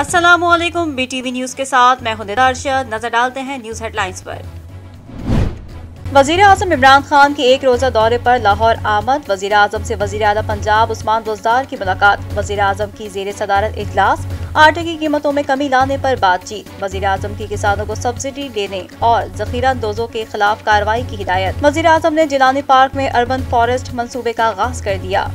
अस्सलाम वालेकुम, BTV news के साथ मैं हूं निदारशद। नजर डालते हैं न्यूज़ हेडलाइंस पर। वज़ीर आज़म इमरान खान की एक रोज़ा दौरे पर लाहौर आमद। वज़ीर आज़म से वज़ीर आला पंजाब उस्मान बुज़दार की मुलाकात। वज़ीर आज़म की ज़ेर सदारत इजलास। आटे की कीमतों में कमी लाने पर बातचीत। वज़ीर आज़म की किसानों को सब्सिडी देने और ज़ख़ीरा अंदोज़ों के खिलाफ कार्रवाई की हिदायत। वज़ीर आज़म ने जिलानी पार्क में अर्बन फॉरेस्ट मंसूबे का आगाज़ कर दिया।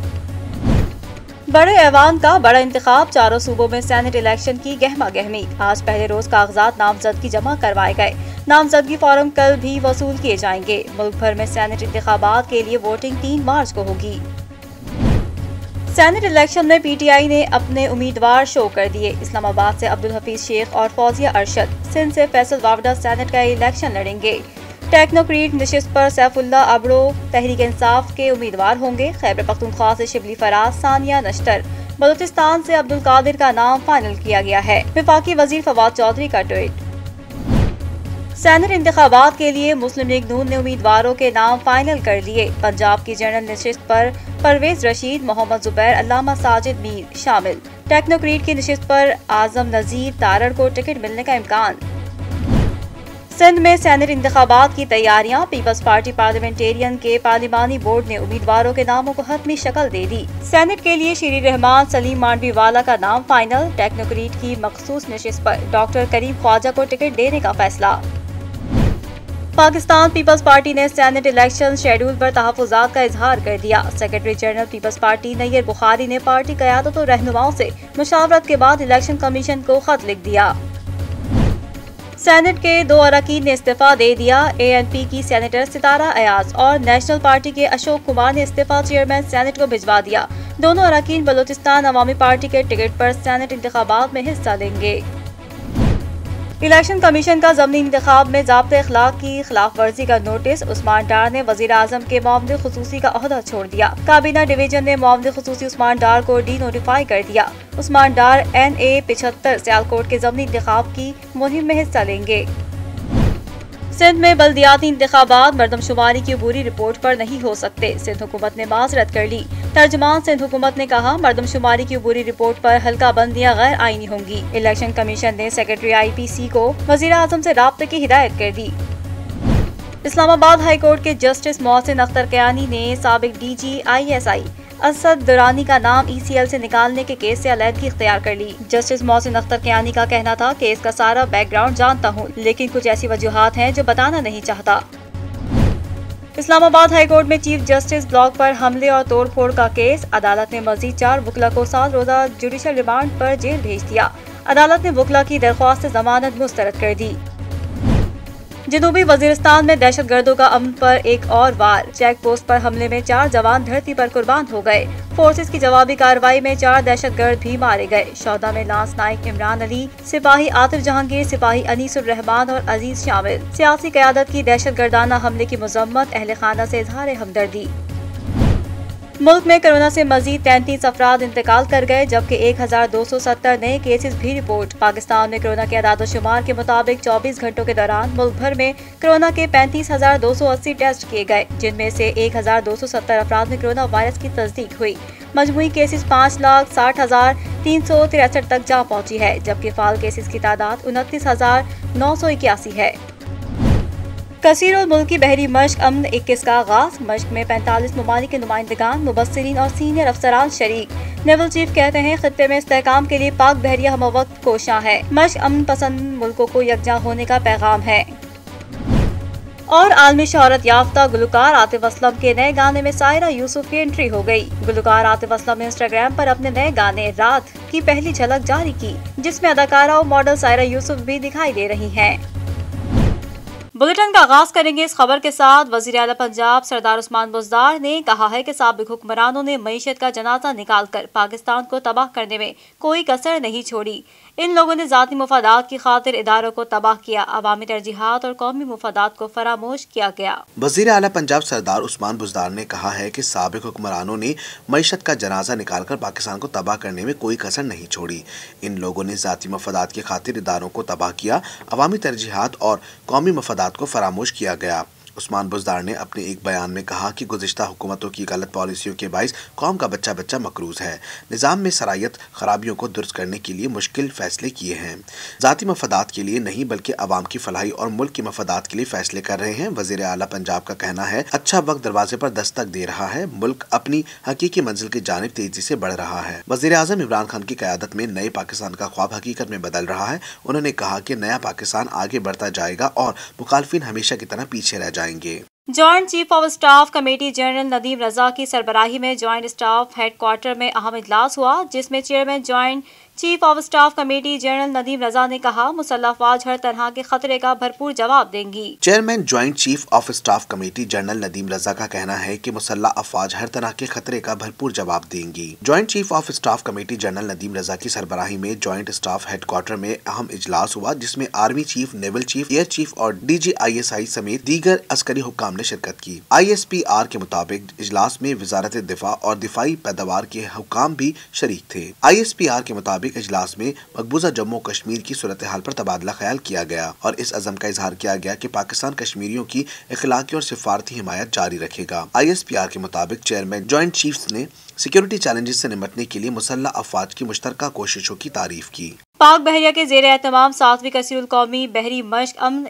बड़े ऐवान का बड़ा इंतखाब। चारों सूबों में सेनेट इलेक्शन की गहमा गहमी। आज पहले रोज कागजात नामजदगी जमा करवाए गए। नामजदगी फॉर्म कल भी वसूल किए जाएंगे। मुल्क भर में सेनेट इंतखाबात के लिए वोटिंग 3 मार्च को होगी। सेनेट इलेक्शन में PTI ने अपने उम्मीदवार शो कर दिए। इस्लामाबाद से अब्दुल हफीज शेख और फौजिया अरशद, सिंध से फैसल वावडा सेनेट का इलेक्शन लड़ेंगे। टेक्नोक्रेट नशिस्त पर सैफुल्ला अबड़ो तहरीक इंसाफ के उम्मीदवार होंगे। खैबर पख्तूनख्वा से शिबली फराज, सानिया नश्तर। बलूचिस्तान से अब्दुल कादिर का नाम फाइनल किया गया है। वफाकी वजीर फवाद चौधरी का ट्वीट। सेनेट इंतखाबात के लिए मुस्लिम लीग नून ने उम्मीदवारों के नाम फाइनल कर लिए। पंजाब की जनरल नशिस्त पर परवेज रशीद, मोहम्मद जुबैर, अल्लामा साजिद मीर शामिल। टेक्नोक्रेट की नशिस्त पर आजम नजीर तारड़ को टिकट मिलने का इम्कान। सिंध में सेनेट इंतखाबात की तैयारियां। पीपल्स पार्टी पार्लियामेंटेरियन के पार्लिमानी बोर्ड ने उम्मीदवारों के नामों को हतमी शक्ल दे दी। सेनेट के लिए शीरी रहमान, सलीम मांडवीवाला का नाम फाइनल। टेक्नोक्रेट की मखसूस नशिस्त पर डॉक्टर करीम ख्वाजा को टिकट देने का फैसला। पाकिस्तान पीपल्स पार्टी ने सेनेट इलेक्शन शेड्यूल पर तहफ़्फ़ुज़ात का इजहार कर दिया। Secretary general Peoples Party Nayyar Bukhari ने पार्टी क़यादत और रहनुमाओं से मुशावरत के बाद इलेक्शन कमीशन को खत लिख दिया। सेनेट के 2 अरकान ने इस्तीफा दे दिया। ANP की सेनेटर सितारा अयाज और नेशनल पार्टी के अशोक कुमार ने इस्तीफा चेयरमैन सेनेट को भिजवा दिया। दोनों अरकान बलूचिस्तान अवामी पार्टी के टिकट पर सेनेट इंतखाबात में हिस्सा लेंगे। इलेक्शन कमीशन का ज़मनी इंतखाब में ज़ाब्ते अखलाक की खिलाफ वर्जी का नोटिस। उस्मान डार ने वज़ीर आज़म के मुआविन ख़ुसूसी का ओहदा छोड़ दिया। काबीना डिवीजन ने मुआविन ख़ुसूसी उस्मान डार को डी नोटिफाई कर दिया। उस्मान डार NA 75 सियालकोट के ज़मनी इंतखाब की मुहिम में हिस्सा लेंगे। सिंध में बल्दियाती इंतखाबात मरदमशुमारी की अबूरी रिपोर्ट पर नहीं हो सकते। सिंध हुकूमत ने माजरत कर ली। तर्जमान सिंध हुकूमत ने कहा, मरदमशुमारी की अबूरी रिपोर्ट पर हल्का बंदियां गैर आईनी होंगी। इलेक्शन कमीशन ने सेक्रेटरी IPC को वज़ीर आज़म से राब्ते की हिदायत कर दी। इस्लामाबाद हाई कोर्ट के जस्टिस मोहसिन अख्तर कयानी ने साबिक DG ISI असद दुरानी का नाम ECL से निकालने के केस से अलहदगी इख्तियार कर ली। जस्टिस मोहसिन अख्तर कयानी का कहना था, केस का सारा बैकग्राउंड जानता हूँ, लेकिन कुछ ऐसी वजूहात हैं जो बताना नहीं चाहता। इस्लामाबाद हाई कोर्ट में चीफ जस्टिस ब्लॉक पर हमले और तोड़ फोड़ का केस। अदालत ने मजीद 4 वकला को 7 रोजा जुडिशल रिमांड पर जेल भेज दिया। अदालत ने वकला की दरख्वास्त से जमानत मुस्तरद कर दी। जनूबी वजीरिस्तान में दहशत गर्दों का अमन पर एक और वार। चेक पोस्ट पर हमले में 4 जवान धरती पर कुर्बान हो गए। फोर्सेस की जवाबी कार्रवाई में 4 दहशत गर्द भी मारे गए। शौदा में लांस नाइक इमरान अली, सिपाही आतिफ जहांगीर, सिपाही अनीसुर रहमान और अजीज शामिल। सियासी क़यादत की दहशत गर्दाना हमले की मजम्मत। अहले खाना से इजहार हमदर्दी। मुल्क में कोरोना से मजीद 33 अफराद इंतकाल कर गए, जबकि 1270 नए केसेस भी रिपोर्ट। पाकिस्तान में कोरोना के अदाद-ओ-शुमार के मुताबिक 24 घंटों के दौरान मुल्क भर में कोरोना के 35,280 टेस्ट किए गए, जिनमें से 1270 अफराद में कोरोना वायरस की तस्दीक हुई। मजमूई केसेस 5,60,363 तक जा पहुंची है, जबकि फाल केसेस की तादाद 29,981 है। कसीर और मुल्की बहरी मश्क अमन 21 का आगाज। मश्क में 45 ममालिक के नुमाइंदगान, मुबस्सिरीन और सीनियर अफसरान शरीक। नेवल चीफ कहते हैं, खित्ते में इस्तेहकाम के लिए पाक बहरिया हमवक्त कोशां है। मश्क अमन पसंद मुल्कों को यकजा होने का पैगाम है। और आलमी शोहरत याफ्ता गुलकार आतिफ असलम के नए गाने में सायरा यूसुफ की एंट्री हो गई। गुलकार आतिफ असलम ने इंस्टाग्राम पर अपने नए गाने रात की पहली झलक जारी की, जिसमें अदाकारा और मॉडल सायरा यूसुफ भी दिखाई दे रही हैं। बुलेटिन का आगाज करेंगे इस खबर के साथ। वज़ीर आला पंजाब सरदार उस्मान बुज़दार ने कहा है कि साबिक हुक्मरानों ने मईशत का जनाजा निकालकर पाकिस्तान को तबाह करने में कोई कसर नहीं छोड़ी। इन लोगों ने ज़ाती मुफादात की खातिर इदारों को तबाह किया। अवामी तरजीहात और कौमी मुफादात को फरामोश किया गया। वज़ीर आला पंजाब सरदार उस्मान बुज़दार ने कहा है कि साबिक हुक्मरानों ने मईशत का जनाजा निकालकर पाकिस्तान को तबाह करने में कोई कसर नहीं छोड़ी। इन लोगों ने ज़ाती मुफादात की खातिर इदारों को तबाह किया, अवामी तरजीहात और कौमी मुफादात को फरामोश किया गया। عثمان بزدار نے اپنے ایک بیان میں کہا کہ گزشتہ حکومتوں کی غلط پالیسیوں کے باعث قوم کا بچہ بچہ مقروض ہے۔ نظام میں صلاحیت خرابیوں کو درست کرنے کے لیے مشکل فیصلے کیے ہیں، ذاتی مفادات کے لیے نہیں بلکہ عوام کی فلاحی اور ملک کے مفادات کے لیے فیصلے کر رہے ہیں۔ وزیر اعلیٰ پنجاب کا کہنا ہے اچھا وقت دروازے پر دستک دے رہا ہے، ملک اپنی حقیقی منزل کی جانب تیزی سے بڑھ رہا ہے۔ وزیر اعظم عمران خان کی قیادت میں نئے پاکستان کا خواب حقیقت میں بدل رہا ہے۔ انہوں نے کہا کہ نیا پاکستان آگے بڑھتا جائے گا اور مخالفین ہمیشہ کی طرح پیچھے رہ جائیں گے۔ Joint chief of staff committee general Nadeem Raza کی سربراہی میں جوائنٹ اسٹاف ہیڈ کوارٹر میں اہم اجلاس ہوا، جس میں chairman joint chief of staff committee general Nadeem Raza نے کہا مسلح افواج ہر طرح کے خطرے کا بھرپور جواب دیں گی۔ Chairman joint chief of staff committee general Nadeem Raza کا کہنا ہے کہ مسلح افواج ہر طرح کے خطرے کا بھرپور جواب دیں گی۔ Joint chief of staff committee general Nadeem Raza کی سربراہی میں جوائنٹ اسٹاف ہیڈ کوارٹر میں اہم اجلاس ہوا، جس میں army chief, naval chief, air chief اور DGISI سمیت دیگر عسکری حکام نے شرکت کی۔ ISPR کے مطابق اجلاس میں وزارت دفاع اور دفاعی پیداوار کے حکام بھی شریک تھے۔ ISPR کے مطابق اجلاس میں مقبوضہ جموں کشمیر کی صورتحال پر تبادلہ خیال کیا گیا اور اس عزم کا اظہار کیا گیا کہ پاکستان کشمیریوں کی اخلاقی اور سفارتی حمایت جاری رکھے گا۔ ISPR کے مطابق چیئرمین جوائنٹ چیفز نے سیکیورٹی چیلنجز سے نمٹنے کے لیے مسلح افواج کی مشترکہ کوششوں کی تعریف کی۔ پاک بحریہ کے زیر اہتمام 7ویں کثیر القومی بحری مشق امن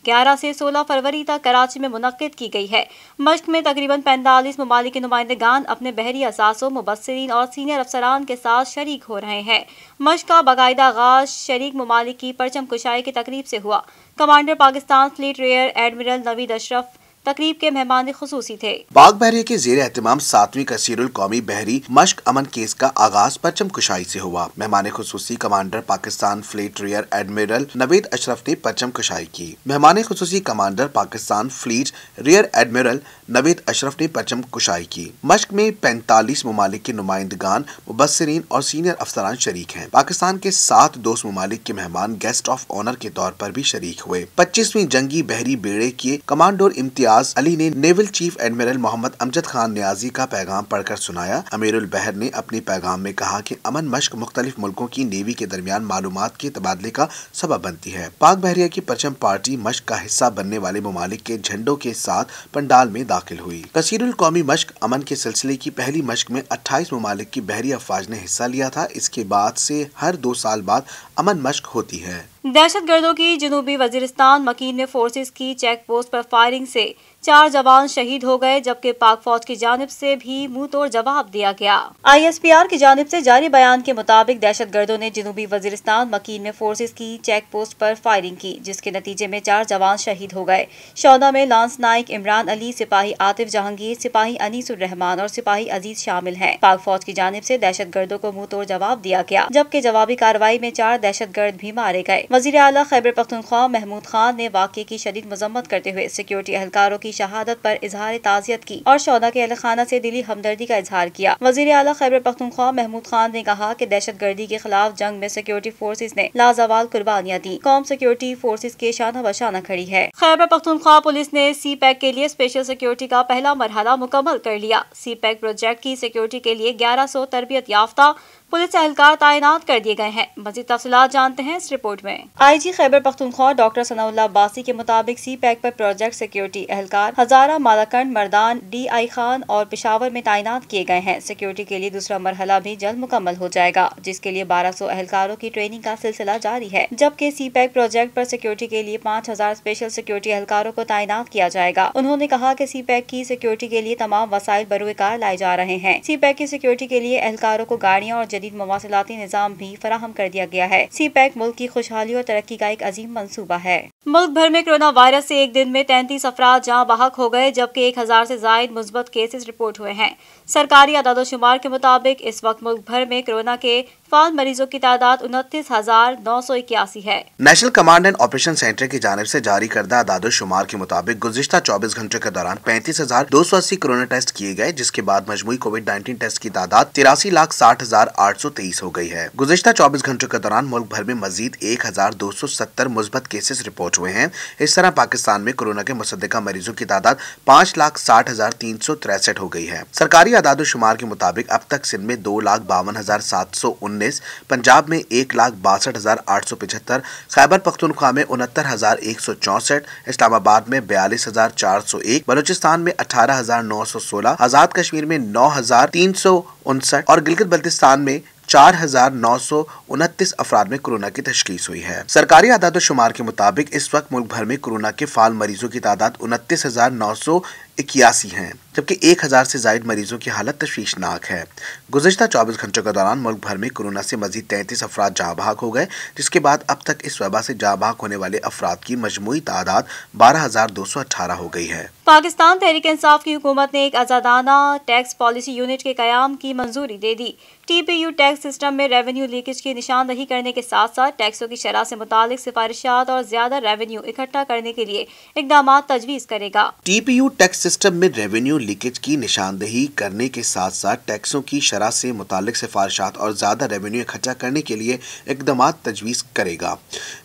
11 سے 16 فروری تک کراچی میں منعقد کی گئی ہے۔ مشق میں تقریباً 45 ممالک کے نمائندگان اپنے بحری اثاثوں، مبصرین اور سینئر افسران کے ساتھ شریک ہو رہے ہیں۔ مشق کا باقاعدہ آغاز شریک ممالک کی پرچم کشائی کی تقریب سے ہوا۔ Commander Pakistan fleet rear admiral Naveed Ashraf تقریب کے مہمان خصوصی تھے۔ پاک بحریہ کے زیر اہتمام 7ویں کثیر القومی بحری مشق امن کیس کا آغاز پرچم کشائی سے ہوا۔ مہمان خصوصی commander Pakistan fleet rear admiral Naveed Ashraf نے پرچم کشائی کی۔ مہمان خصوصی commander Pakistan fleet rear admiral Naveed Ashraf نے پرچم کشائی کی۔ مشق میں 45 ممالک کے نمائندگان، مبصرین اور سینئر افسران شریک ہیں۔ پاکستان کے 7 دوست ممالک کے مہمان گیسٹ آف آنر کے طور پر بھی شریک ہوئے۔ 25ویں جنگی بحری بیڑے کے کمانڈر امتیاز علی نے نیول چیف ایڈمرل محمد امجد خان نیازی کا پیغام پڑھ کر سنایا۔ امیر البحر نے اپنے پیغام میں کہا کہ امن مشق مختلف ملکوں کی نیوی کے درمیان معلومات کے تبادلے کا سبب بنتی ہے۔ پاک بحریہ کی پرچم پارٹی مشق کا حصہ بننے والے ممالک کے جھنڈوں کے ساتھ پنڈال میں داخل ہوئی۔ کثیر القومی مشق امن کے سلسلے کی پہلی مشق میں 28 ممالک کی بحری افواج نے حصہ لیا تھا۔ اس کے بعد سے ہر 2 سال بعد امن مشق ہوتی ہے۔ دہشت گردوں کی جنوبی وزیرستان مکین میں فورسز کی چیک پوسٹ پر فائرنگ سے 4 جوان شہید ہو گئے، جبکہ پاک فوج کی جانب سے بھی منہ توڑ جواب دیا گیا۔ ISPR کی جانب سے جاری بیان کے مطابق دہشت گردوں نے جنوبی وزیرستان مکین میں فورسز کی چیک پوسٹ پر فائرنگ کی، جس کے نتیجے میں 4 جوان شہید ہو گئے۔ شہدا میں لانس نائک عمران علی، سپاہی عاطف جہانگیر، سپاہی انیس الرحمان اور سپاہی عزیز شامل ہیں۔ پاک فوج کی جانب سے دہشت گردوں کو منہ توڑ جواب دیا گیا، جبکہ جوابی کارروائی میں 4 دہشت گرد بھی مارے گئے۔ وزیر اعلیٰ خیبر پختونخوا محمود خان نے واقعے کی شدید مذمت کرتے ہوئے سیکیورٹی اہلکاروں کی شہادت پر اظہار تعزیت کی اور شہدا کے اہل خانہ سے دلی ہمدردی کا اظہار کیا۔ وزیر اعلیٰ خیبر پختونخوا محمود خان نے کہا کہ دہشت گردی کے خلاف جنگ میں سیکیورٹی فورسز نے لازوال قربانیاں دی، قوم سیکیورٹی فورسز کے شانہ بشانہ کھڑی ہے۔ خیبر پختونخوا پولیس نے سی پیک کے لیے اسپیشل سیکیورٹی کا پہلا مرحلہ مکمل کر لیا۔ سی پیک پروجیکٹ کی سیکیورٹی کے لیے 1100 تربیت یافتہ پولیس اہلکار تعینات کر دیے گئے ہیں۔ مزید تفصیلات جانتے ہیں اس رپورٹ میں۔ IG خیبر پختونخوا ڈاکٹر ثناء اللہ عباسی کے مطابق سی پیک پر پروجیکٹ سیکیورٹی اہلکار ہزارہ، مالاکنڈ، مردان، DI خان اور پشاور میں تعینات کیے گئے ہیں۔ سیکیورٹی کے لیے دوسرا مرحلہ بھی جلد مکمل ہو جائے گا، جس کے لیے 1200 اہلکاروں کی ٹریننگ کا سلسلہ جاری ہے، جبکہ سی پیک پروجیکٹ پر سیکیورٹی کے لیے 5000 اسپیشل سیکیورٹی اہلکاروں کو تعینات کیا جائے گا۔ انہوں نے کہا کہ سی پیک کی سیکیورٹی کے لیے تمام وسائل بروئے کار لائے جا رہے ہیں۔ سی پیک کی سیکیورٹی کے لیے اہلکاروں کو گاڑیاں اور جدید مواصلاتی نظام بھی فراہم کر دیا گیا ہے۔ سی پیک ملک کی خوشحالی اور ترقی کا ایک عظیم منصوبہ ہے۔ ملک بھر میں کرونا وائرس سے ایک دن میں 33 افراد جاں بحق ہو گئے، جبکہ 1000 سے زائد مثبت کیسز رپورٹ ہوئے ہیں۔ سرکاری اعداد و شمار کے مطابق اس وقت ملک بھر میں کرونا کے فعال مریضوں کی تعداد 29,981 ہے۔ National command and operation centre کی جانب سے جاری کردہ اعداد و شمار کے مطابق گزشتہ 24 گھنٹوں کے دوران 35,280 کرونا ٹیسٹ کیے گئے، جس کے بعد مجموعی کووڈ-19 ٹیسٹ کی تعداد 83,60,823 ہو گئی ہے۔ گزشتہ 24 گھنٹوں کے دوران ملک بھر میں مزید 1,270 مثبت کیسز رپورٹ ہوئے ہیں۔ اس طرح پاکستان میں کورونا کے مصدقہ مریضوں کی تعداد 5,60,363 ہو گئی ہے۔ سرکاری اعداد و شمار کے مطابق اب تک سندھ میں 2,52,719 19, पंजाब में 1,62,875, खैबर पख्तूनख्वा में 69,164, इस्लामाबाद में 42,401, बलूचिस्तान में 18,916, आजाद कश्मीर में 9,359 और गिलगित बल्तिस्तान में 4,929 अफराद में कोरोना की तशखीस हुई है। सरकारी आदाद शुमार के मुताबिक इस वक्त मुल्क भर में कोरोना के फाल मरीजों की तादाद 29,981 है, जबकि 1,000 से जायद मरीजों की हालत तशवीशनाक है। गुज़िश्ता 24 घंटों के दौरान मुल्क भर में कोरोना से मजीद 33 अफराद जहाँ भाग हो गए, जिसके बाद अब तक इस वबा से जहाँ भाग होने वाले अफराद की मजमूई तादाद 12,218 हो गई है। पाकिस्तान तहरीक इंसाफ की हुकूमत ने एक आज़ादाना टैक्स पॉलिसी यूनिट के क़याम की मंजूरी दे दी। TPU टैक्स सिस्टम में रेवेन्यू लीकेज की निशानदही करने के साथ साथ टैक्सों की शरह से मुतालिक सिफारिशात और ज्यादा रेवेन्यू इकट्ठा करने के लिए इकदाम तजवीज़ करेगा। TPU टैक्स सिस्टम में रेवेन्यू लीकेज की निशानदही करने के साथ साथ टैक्सों की शरह से मुतालिक सिफारिशात और ज्यादा रेवेन्यू इकट्ठा करने के लिए इकदाम तजवीज़ करेगा।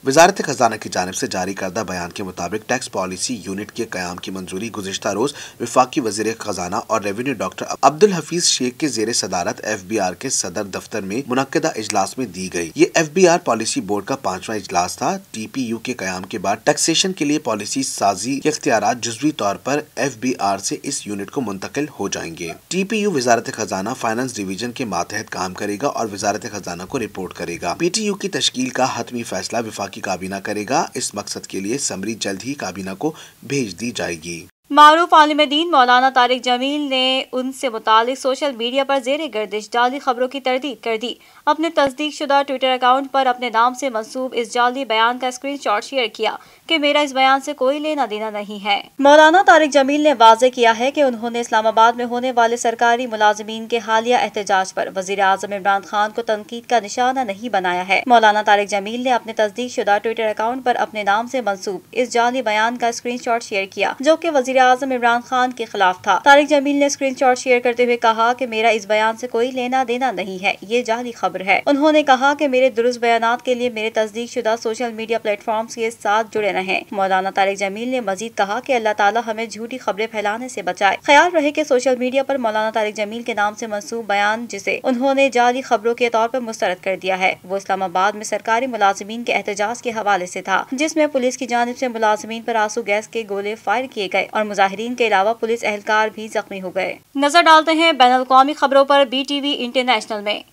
वजारत खजाना की जानिब से जारी करदा बयान के मुताबिक टैक्स पॉलिसी यूनिट के क़याम की मंजूरी गुज़िश्ता रोज वफाकी वज़ीर खजाना और रेवेन्यू डॉक्टर अब्दुल हफीज शेख के ज़ेर सदारत FBR के सदर दफ्तर में मुनक्किदा इजलास में दी गई। ये FBR पॉलिसी बोर्ड का 5वां इजलास था। TPU के क़याम के बाद टैक्सेशन के लिए पॉलिसी साजी के इख्तियारात जुज़वी तौर पर FBR से इस यूनिट को मुंतकिल हो जाएंगे। TPU वजारत खजाना फाइनेंस डिवीजन के मातहत काम करेगा और वजारत खजाना को रिपोर्ट करेगा। PTU की तश्कील का हतमी फैसला वफाकी काबीना करेगा। इस मकसद के लिए समरी जल्द ही काबीना को भेज दी जाएगी। मारूफ आलिम दीन मौलाना तारिक जमील ने उनसे मुतालिक सोशल मीडिया पर ज़ेरे गर्दिश जाली खबरों की तरदीद कर दी। अपने तस्दीक शुदा ट्विटर अकाउंट पर अपने नाम से मंसूब इस जाली बयान का स्क्रीनशॉट शेयर किया कि मेरा इस बयान से कोई लेना देना नहीं है। मौलाना तारिक जमील ने वाज़ेह किया है कि उन्होंने इस्लामाबाद में होने वाले सरकारी मुलाजिमीन के हालिया एहतजाज पर वज़ीर आज़म इमरान खान को तनकीद का निशाना नहीं बनाया है। मौलाना तारिक जमील ने अपने तस्दीक शुदा ट्विटर अकाउंट पर अपने नाम से मंसूब इस जाली बयान का स्क्रीनशॉट शेयर किया जो कि वज़ीर आज़म इमरान खान के खिलाफ था। तारिक जमील ने स्क्रीनशॉट शेयर करते हुए कहा कि मेरा इस बयान से कोई लेना देना नहीं है, ये जाली खबर है। उन्होंने कहा कि मेरे दुरुस्त बयानात के लिए मेरे तस्दीक शुदा सोशल मीडिया प्लेटफॉर्म्स के साथ जुड़े रहें। मौलाना तारिक जमील ने मजीद कहा कि अल्लाह ताला हमें झूठी खबरें फैलाने से बचाए। ख्याल रहे कि सोशल मीडिया पर मौलाना तारिक जमील के नाम से मंसूब बयान जिसे उन्होंने जाली खबरों के तौर पर मुस्तरद कर दिया है वो इस्लामाबाद में सरकारी मुलाजिमीन के एहतजाज के हवाले से था, जिसमें पुलिस की जानिब से मुलाजिमीन पर आंसू गैस के गोले फायर किए गए और मुजाहिरीन के अलावा पुलिस एहलकार भी जख्मी हो गए। नजर डालते हैं बैनुल अक़वामी खबरों पर BTV इंटरनेशनल में।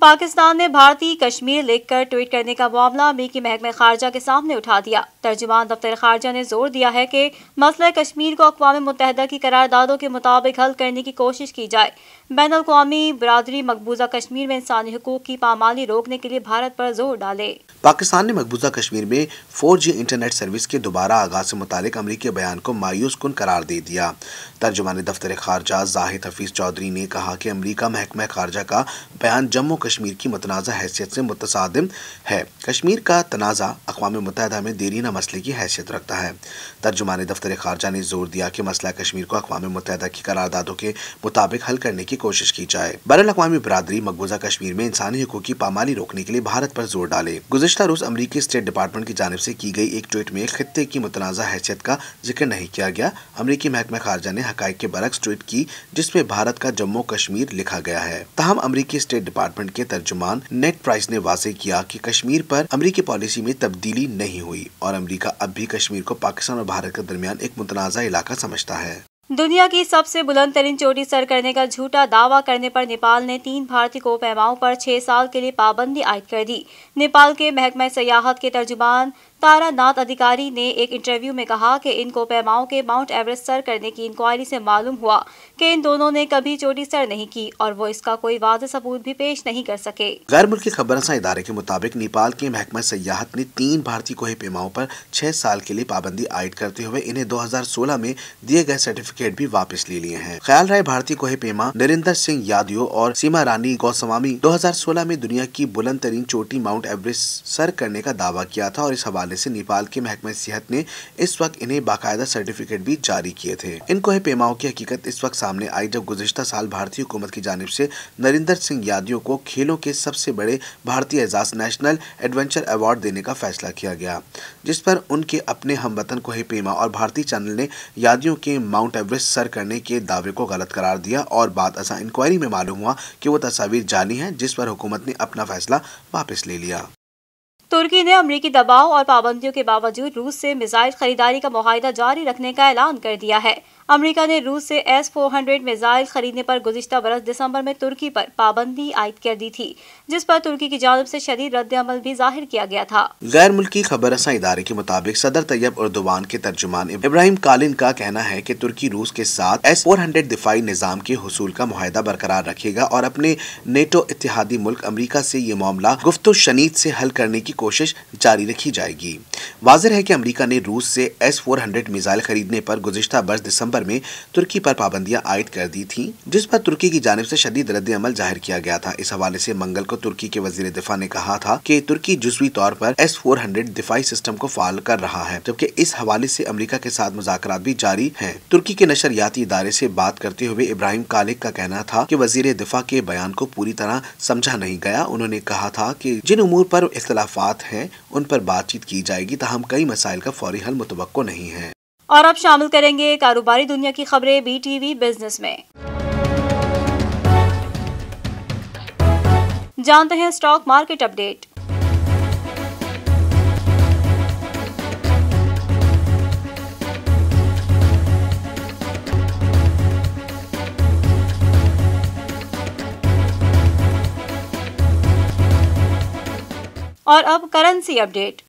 पाकिस्तान ने भारतीय कश्मीर लिखकर ट्वीट करने का मामला अमेरिकी महकमे खारजा के सामने उठा दिया। तर्जुमान दफ्तर खारजा ने जोर दिया है कि मसला कश्मीर को अक़वाम मुत्तहिदा की करारदादों के मुताबिक हल करने की कोशिश की जाए। बैनुल अक़वामी बरादरी मकबूजा कश्मीर में इंसानी हुकूक की पामाली रोकने के लिए भारत पर जोर डाले। पाकिस्तान ने मकबूजा कश्मीर में 4G इंटरनेट सर्विस के दोबारा आगाज से मुतालिक अमरीकी बयान को मायूस कुन करार दे दिया। तर्जुमान दफ्तर खारजा जाहिद हफीज चौधरी ने कहा कि अमरीका महकमा खारजा का बयान जम्मू कश्मीर की मुतनाज़ा हैसियत से मुतसादिम है। कश्मीर का तनाज़ा अक़वाम मुत्तहिदा में देरीना मसले की हैसियत रखता है। तर्जुमान दफ्तर खारजा ने जोर दिया कि मसला कश्मीर को अक़वाम मुत्तहिदा की करारदादों के मुताबिक हल करने की कोशिश की जाए। बैनुल अक़वामी बरादरी मकबूजा कश्मीर में इंसानी हुकूक की पामाली रोकने के लिए भारत पर जोर डाले। गुज़िश्ता रोज अमरीकी स्टेट डिपार्टमेंट की जानिब से की गई एक ट्वीट में खित्ते की मुतनाज़ा हैसियत का जिक्र नहीं किया गया। अमरीकी महकमा खारजा ने हक़ाइक़ के बरक्स ट्वीट की जिसमें भारत का जम्मू कश्मीर लिखा गया है। ताहम अमरीकी स्टेट डिपार्टमेंट के तर्जुमान नेट प्राइस ने वाज़ेह किया कि कश्मीर पर अमरीकी पॉलिसी में तब्दीली नहीं हुई और अमरीका अब भी कश्मीर को पाकिस्तान और भारत के दरमियान एक मुतनाज़ा इलाका समझता है। दुनिया की सबसे बुलंद तरीन चोटी सर करने का झूठा दावा करने पर नेपाल ने 3 भारतीय कोपैमाओं पर 6 साल के लिए पाबंदी आयद कर दी। नेपाल के महकमा सयाहत के तर्जुमान तारानाथ अधिकारी ने एक इंटरव्यू में कहा कि इन कोपैमाओं के माउंट एवरेस्ट सर करने की इंक्वायरी से मालूम हुआ कि इन दोनों ने कभी चोटी सर नहीं की और वो इसका कोई वाज़ेह सबूत भी पेश नहीं कर सके। गैर मुल्की खबरसां इदारे के मुताबिक नेपाल के महकमा सयाहत ने 3 भारतीय कोहपेमाओं पर 6 साल के लिए पाबंदी आयद करते हुए इन्हें 2016 में दिए गए सर्टिफिकेट भी वापस ले लिए हैं। ख्याल रहे भारतीय कोहपेमा नरेंद्र सिंह यादव और सीमा रानी गौस्वामी 2016 में दुनिया की बुलंद तरीन चोटी माउंट एवरेस्ट सर करने का दावा किया था और इस हवाले हवाले से नेपाल के महकमे सेहत ने इस वक्त इन्हें बाकायदा सर्टिफिकेट भी जारी किए थे। इन कोहे पैमाओं की हकीकत इस वक्त सामने आई जब गुज़िश्ता साल भारतीय हुकूमत की जानिब से नरेंद्र सिंह यादव को खेलों के सबसे बड़े भारतीय एजाज नेशनल एडवेंचर अवार्ड देने का फैसला किया गया, जिस पर उनके अपने हमवतन कोहे पैमा और भारतीय चैनल ने यादव के माउंट एवरेस्ट सर करने के दावे को गलत करार दिया और बाद असा इंक्वायरी में मालूम हुआ कि वो तस्वीर जाली हैं, जिस पर हुकूमत ने अपना फैसला वापस ले लिया। तुर्की ने अमरीकी दबाव और पाबंदियों के बावजूद रूस से मिसाइल खरीदारी का मुआहदा जारी रखने का ऐलान कर दिया है। अमेरिका ने रूस से S-400 मिसाइल खरीदने पर गुज़िश्ता बरस दिसंबर में तुर्की पर पाबंदी आयद कर दी थी, जिस पर तुर्की की जानिब से शदीद रद्द-ए-अमल भी जाहिर किया गया था। गैर मुल्की खबर रसां इदारे के मुताबिक सदर तैयब एर्दोगान के तर्जुमान इब्राहिम कालिन का कहना है कि तुर्की रूस के साथ S-400 दिफाई निज़ाम के हुसूल का मुआहदा बरकरार रखेगा और अपने नेटो इत्तेहादी मुल्क अमेरिका से ये मामला गुफ्तो शनीद से हल करने की कोशिश जारी रखी जाएगी। वाज़ेह है कि अमेरिका ने रूस से S-400 मिसाइल खरीदने पर गुज़िश्ता बरस दिसंबर में तुर्की पर पाबंदियां आयद कर दी थी, जिस पर तुर्की की जानिब से शदीद रद्द अमल जाहिर किया गया था। इस हवाले से मंगल को तुर्की के वजीर दिफा ने कहा था कि तुर्की जुज़वी तौर पर S-400 दिफाई सिस्टम को फाल कर रहा है, जबकि इस हवाले से अमेरिका के साथ मुज़ाकरात भी जारी हैं। तुर्की के नशरियाती इदारे से बात करते हुए इब्राहिम कालिक का कहना था कि वजीर दिफा के बयान को पूरी तरह समझा नहीं गया। उन्होंने कहा था कि जिन उमूर पर इख्तलाफात हैं उन पर बातचीत की जाएगी, ताहम कई मसाइल का फौरी हल मुतवक्को नहीं है। और अब शामिल करेंगे कारोबारी दुनिया की खबरें BTV बिजनेस में। जानते हैं स्टॉक मार्केट अपडेट। और अब currency update.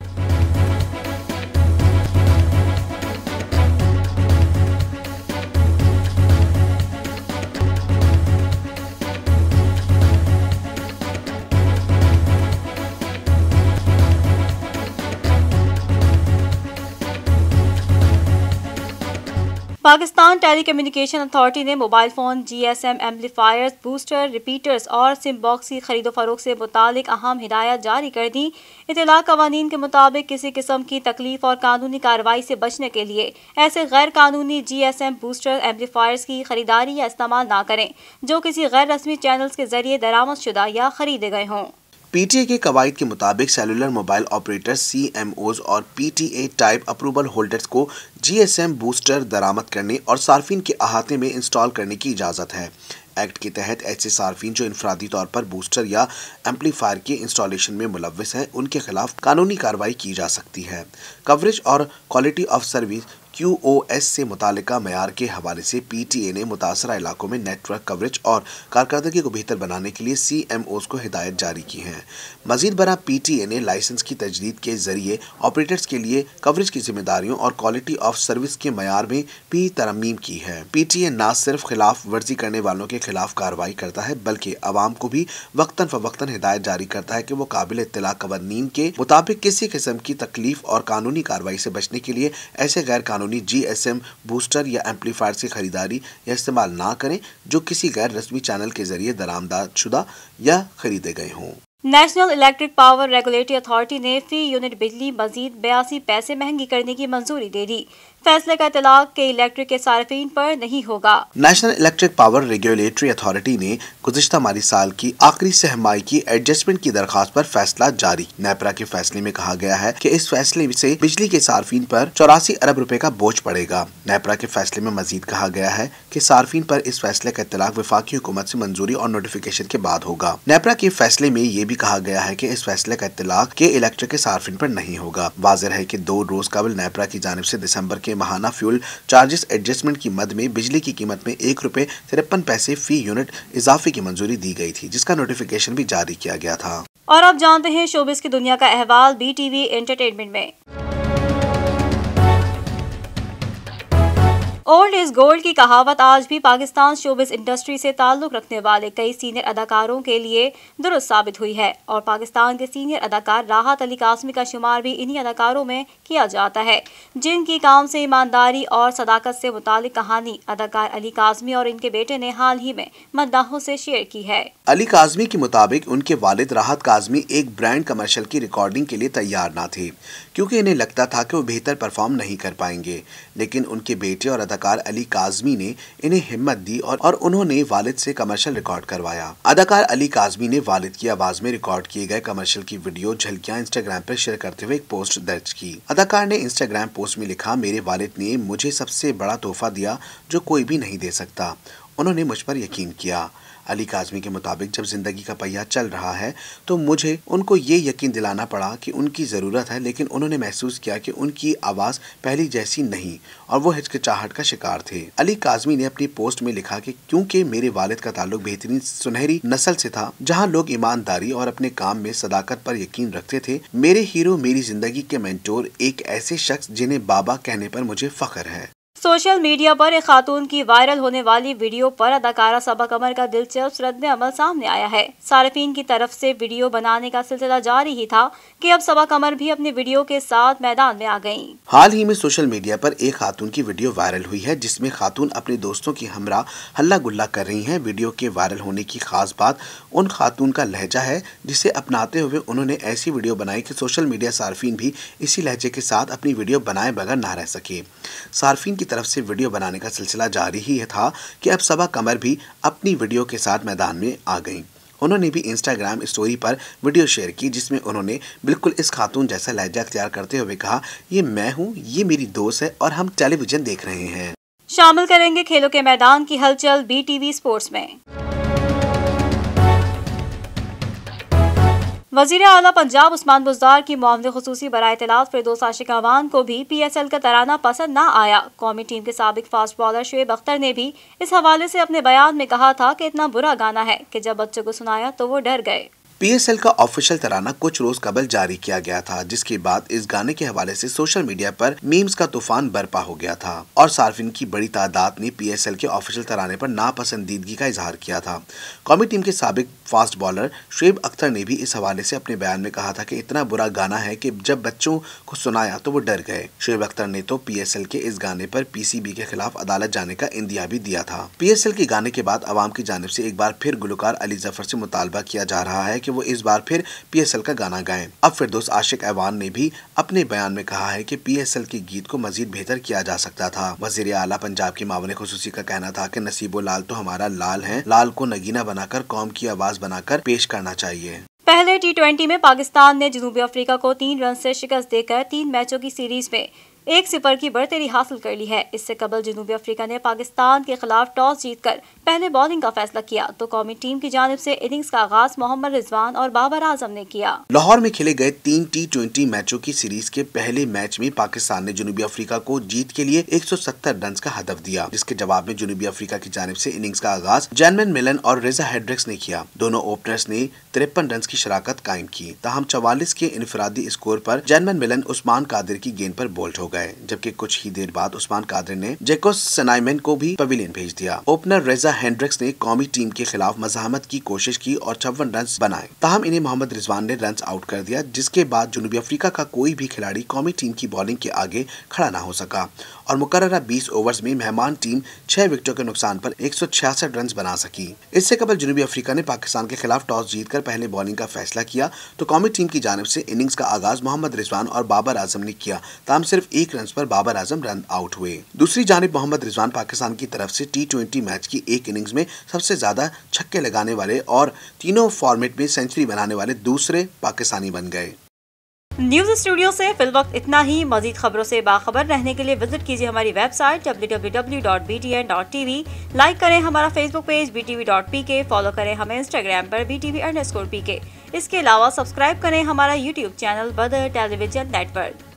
Pakistan telecommunication authority ने mobile phone, GSM amplifiers, booster, repeaters और सिम बॉक्स की खरीदो फरोख्त से मुतालिक अहम हिदायत जारी कर दी। इत्तला कवानीन के मुताबिक किसी किस्म की तकलीफ और कानूनी कार्रवाई से बचने के लिए ऐसे गैर कानूनी GSM बूस्टर एम्पलीफायर्स की खरीदारी या इस्तेमाल ना करें जो किसी गैर रस्मी चैनल्स के जरिए दरामद शुदा या खरीदे गए हों। PTA के कवायद के मुताबिक सेलुलर मोबाइल ऑपरेटर CMOs और PTA टाइप अप्रूवल होल्डर्स को GSM बूस्टर दरामद करने और सार्फिन के अहाते में इंस्टॉल करने की इजाज़त है। एक्ट के तहत ऐसे सार्फिन जो इनफरादी तौर पर बूस्टर या एम्पलीफायर के इंस्टॉलेशन में मुलव्वस है, उनके खिलाफ कानूनी कार्रवाई की जा सकती है। कवरेज और क्वालिटी ऑफ सर्विस QoS से मुतालिका मयार के हवाले से PTA ने मुतासरा इलाकों में नेटवर्क कवरेज और कारकर्दगी को बेहतर बनाने के लिए CMOs को हिदायत जारी की है। मजीद बरा PTA ने लाइसेंस की तजदीद के जरिए ऑपरेटर्स के लिए कवरेज की जिम्मेदारियों और क्वालिटी ऑफ सर्विस के मयार में भी तरमीम की है। PTA न सिर्फ खिलाफ वर्जी करने वालों के खिलाफ कार्रवाई करता है बल्कि आवाम को भी वक्तन फवक्तन हिदायत जारी करता है कि वो काबिल इत्तला कवानीन के मुताबिक किसी किस्म की तकलीफ और कानूनी कार्रवाई से बचने के लिए ऐसे गैर कानूनी GSM बूस्टर या एम्पलीफायर की खरीदारी या इस्तेमाल ना करें जो किसी गैर रस्मी चैनल के जरिए दरामद शुदा या खरीदे गए हों। National electric power regulatory authority ने फी यूनिट बिजली मजीद 82 पैसे महंगी करने की मंजूरी दे दी। फैसले का इतलाक के इलेक्ट्रिक के सार्फिन पर नहीं होगा। National electric power regulatory authority ने गुज़िश्ता माली साल की आखिरी सहमाई की एडजस्टमेंट की दरखास्त पर फैसला जारी। नेपरा के फैसले में कहा गया है कि इस फैसले से बिजली के सार्फिन पर 84 अरब रुपए का बोझ पड़ेगा। नेपरा के फैसले में मजीद कहा गया है कि सार्फिन पर इस फैसले का इतलाक वफाकी हुकूमत से मंजूरी और नोटिफिकेशन के बाद होगा। नेपरा के फैसले में ये भी कहा गया है कि इस फैसले का इतलाक के इलेक्ट्रिक के सार्फिन पर नहीं होगा। वाज़ेह है कि 2 रोज कबल नेपरा की जानिब से दिसंबर के माहाना फ्यूल चार्जेस एडजस्टमेंट की मद में बिजली की कीमत में 1 रुपए 53 पैसे फी यूनिट इजाफे की मंजूरी दी गई थी, जिसका नोटिफिकेशन भी जारी किया गया था। और अब जानते हैं शोबिस की दुनिया का अहवाल BTV एंटरटेनमेंट में। اولڈ از گولڈ کی کہاوت آج بھی پاکستان شوبز انڈسٹری سے تعلق رکھنے والے کئی سینئر اداکاروں کے لیے درست ثابت ہوئی ہے، اور پاکستان کے سینئر اداکار راحت علی قاسمی کا شمار بھی انہی اداکاروں میں کیا جاتا ہے جن کی کام سے ایمانداری اور صداقت سے متعلق کہانی اداکار علی قاسمی اور ان کے بیٹے نے حال ہی میں مداحوں سے شیئر کی ہے۔ علی قاسمی کے مطابق ان کے والد راحت قاسمی ایک برانڈ کمرشل کی ریکارڈنگ کے لیے تیار نہ تھے کیونکہ انہیں لگتا تھا کہ وہ بہتر پرفارم نہیں کر پائیں گے، لیکن ان کے بیٹے اور اداکار علی قاسمی نے انہیں ہمت دی اور انہوں نے والد سے کمرشل ریکارڈ کروایا۔ اداکار علی قاسمی نے والد کی آواز میں ریکارڈ کیے گئے کمرشل کی ویڈیو جھلکیاں انسٹاگرام پر شیئر کرتے ہوئے ایک پوسٹ درج کی۔ اداکار نے انسٹاگرام پوسٹ میں لکھا، میرے والد نے مجھے سب سے بڑا تحفہ دیا جو کوئی بھی نہیں دے سکتا، انہوں نے مجھ پر یقین کیا۔ علی قاسمی کے مطابق جب زندگی کا پہیہ چل رہا ہے تو مجھے ان کو یہ یقین دلانا پڑا کہ ان کی ضرورت ہے، لیکن انہوں نے محسوس کیا کہ ان کی آواز پہلی جیسی نہیں اور وہ ہچکچاہٹ کا شکار تھے۔ علی قاسمی نے اپنی پوسٹ میں لکھا کہ کیونکہ میرے والد کا تعلق بہترین سنہری نسل سے تھا جہاں لوگ ایمانداری اور اپنے کام میں صداقت پر یقین رکھتے تھے، میرے ہیرو میری زندگی کے مینٹور ایک ایسے شخص جنہیں بابا کہنے پر مجھے فخر ہے۔ سوشل میڈیا پر ایک خاتون کی وائرل ہونے والی ویڈیو پر اداکارہ صبا قمر کا دلچسپ رد عمل سامنے آیا ہے۔ صارفین کی طرف سے ویڈیو بنانے کا سلسلہ جاری ہی تھا کہ اب صبا قمر بھی اپنی ویڈیو کے ساتھ میدان میں آ گئیں۔ حال ہی میں سوشل میڈیا پر ایک خاتون کی ویڈیو وائرل ہوئی ہے جس میں خاتون اپنے دوستوں کی ہمراہ ہلا گلا کر رہی ہیں۔ ویڈیو کے وائرل ہونے کی خاص بات ان خاتون کا لہجہ ہے جسے اپناتے ہوئے انہوں نے ایسی ویڈیو بنائی کہ سوشل میڈیا صارفین بھی اسی لہجے کے ساتھ اپنی ویڈیو بنائے بغیر نہ رہ سکے۔ صارفین کی طرف سے ویڈیو بنانے کا سلسلہ جاری ہی تھا کہ اب صبا قمر بھی اپنی ویڈیو کے ساتھ میدان میں آ گئیں۔ انہوں نے بھی انسٹاگرام اسٹوری پر ویڈیو شیئر کی جس میں انہوں نے بالکل اس خاتون جیسا لہجہ اختیار کرتے ہوئے کہا، یہ میں ہوں، یہ میری دوست ہے اور ہم ٹیلی ویژن دیکھ رہے ہیں۔ شامل کریں گے کھیلوں کے میدان کی ہلچل BTV اسپورٹس میں۔ وزیر اعلیٰ پنجاب عثمان بزدار کی معاون خصوصی برائے اطلاعات فردوس عاشق اعوان کو بھی PSL کا ترانہ پسند نہ آیا۔ قومی ٹیم کے سابق فاسٹ بالر شعیب اختر نے بھی اس حوالے سے اپنے بیان میں کہا تھا کہ اتنا برا گانا ہے کہ جب بچوں کو سنایا تو وہ ڈر گئے۔ PSL کا آفیشل ترانہ کچھ روز قبل جاری کیا گیا تھا جس کے بعد اس گانے کے حوالے سے سوشل میڈیا پر میمز کا طوفان برپا ہو گیا تھا اور صارفین کی بڑی تعداد نے PSL کے آفیشل ترانے پر ناپسندیدگی کا اظہار کیا تھا۔ قومی ٹیم کے سابق فاسٹ بالر شعیب اختر نے بھی اس حوالے سے اپنے بیان میں کہا تھا کہ اتنا برا گانا ہے کہ جب بچوں کو سنایا تو وہ ڈر گئے۔ شعیب اختر نے تو PSL کے اس گانے پر PCB کے خلاف عدالت جانے کا اندیا بھی دیا تھا۔ PSL کے گانے کے بعد عوام کی جانب سے ایک بار پھر گلوکار علی ظفر سے مطالبہ کیا جا رہا ہے کہ وہ اس بار پھر PSL کا گانا گائیں۔ اب فردوس عاشق اعوان نے بھی اپنے بیان میں کہا ہے کہ PSL کے گیت کو مزید بہتر کیا جا سکتا تھا۔ وزیر اعلیٰ پنجاب کی معاون خصوصی کا کہنا تھا کہ نصیب و لال تو ہمارا لال ہیں، لال کو نگینہ بنا کر قوم کی آواز بنا کر پیش کرنا چاہیے۔ پہلے T20 میں پاکستان نے جنوبی افریقہ کو 3 رن سے شکست دے کر 3 میچوں کی سیریز میں 1-0 کی برتری حاصل کر لی ہے۔ اس سے قبل جنوبی افریقہ نے پاکستان کے خلاف ٹاس جیت کر پہلے بالنگ کا فیصلہ کیا تو قومی ٹیم کی جانب سے اننگز کا آغاز محمد رضوان اور بابر اعظم نے کیا۔ لاہور میں کھیلے گئے 3 T20 میچوں کی سیریز کے پہلے میچ میں پاکستان نے جنوبی افریقہ کو جیت کے لیے 170 رنز کا ہدف دیا، جس کے جواب میں جنوبی افریقہ کی جانب سے اننگز کا آغاز جینمن ملن اور ریزا ہینڈرکس نے کیا۔ دونوں اوپنرز نے 53 رنز کی شراکت قائم کی، تاہم 44 کے انفرادی اسکور پر جینمن ملن عثمان قادر کی گیند پر بولڈ ہو گئے، جبکہ کچھ ہی دیر بعد عثمان قادر نے جیکوس سنائمن کو بھی پویلین بھیج دیا۔ اوپنر ریزا ہینڈرکس نے قومی ٹیم کے خلاف مزاحمت کی کوشش کی اور 56 رنز بنائے، تاہم انہیں محمد رضوان نے رنز آؤٹ کر دیا، جس کے بعد جنوبی افریقہ کا کوئی بھی کھلاڑی قومی ٹیم کی بالنگ کے آگے کھڑا نہ ہو سکا اور مقررہ 20 اوورز میں مہمان ٹیم 6 وکٹوں کے نقصان پر 166 رنز بنا سکی۔ اس سے قبل جنوبی افریقہ نے پاکستان کے خلاف ٹاس جیت کر پہلے بالنگ کا فیصلہ کیا تو قومی ٹیم کی جانب سے اننگز کا آغاز محمد رضوان اور بابر اعظم نے کیا، تاہم صرف 1 رنز پر بابر اعظم رن آؤٹ ہوئے۔ دوسری جانب محمد رضوان پاکستان کی طرف سے T20 میچ کی ایک اننگز میں سب سے زیادہ چھکے لگانے والے اور تینوں فارمیٹ میں سینچری بنانے والے دوسرے پاکستانی بن گئے۔ نیوز اسٹوڈیو سے فی الوقت اتنا ہی۔ مزید خبروں سے باخبر رہنے کے لیے وزٹ کیجیے ہماری ویب سائٹ www.btn.tv، لائک کریں ہمارا فیس بک پیج btv.pk، فالو کریں ہمیں انسٹاگرام پر btv_pk۔ اس کے علاوہ سبسکرائب کریں ہمارا یوٹیوب چینل بدر ٹیلی ویژن نیٹ ورک۔